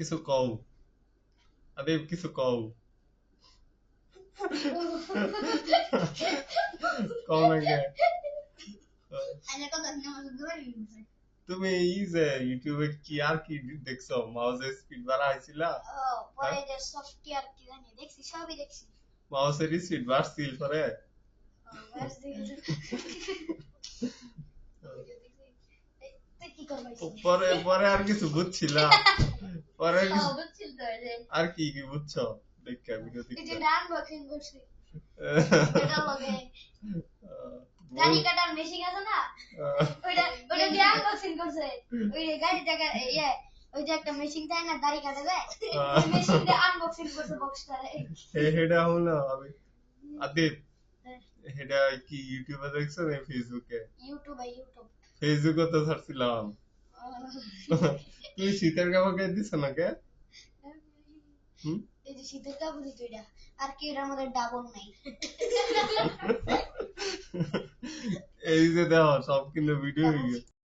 কিছু কও আদিব কিছু কও কও না কে তুমি এই যে ইউটিউবে কি আর কি দেখছো মাউসের স্পিড বাড়াইছিলা পরে যে সফটওয়্যার কি জানি দেখছি সবই দেখছি মাউসের স্পিড বাড়ছিল পরে পরে পরে আর কিছু বুঝছিলা পরে বুঝছিল তো যে আর কি কি বুঝছো দেখা ভিডিও এই যে দেখতে আনবক্সিং করছি এটা লগে গাড়ি কাটার মেশিন আছে না ওইটা ওইটা দিয়ে আনবক্সিং করছে ওই গাড়ি জায়গা ইয়ে ওই যে একটা মেশিন থাকে না দাড়ি কাটা যায় ওই মেশিন দিয়ে আনবক্সিং করছে বক্সটারে হেডা হলো আমি আদিব হেডা কি ইউটিউবে দেখছো না ফেসবুকে ইউটিউব ফেসবুকে তো ছাড়ছিলাম তুমি শীতের কাপড় গায়ে দিছো না কে এই যে শীতের কাপড় দুইটা আর কি এর মধ্যে ডাবল নাই এই যে দেখো সব কিন্তু ভিডিও হয়ে গেছে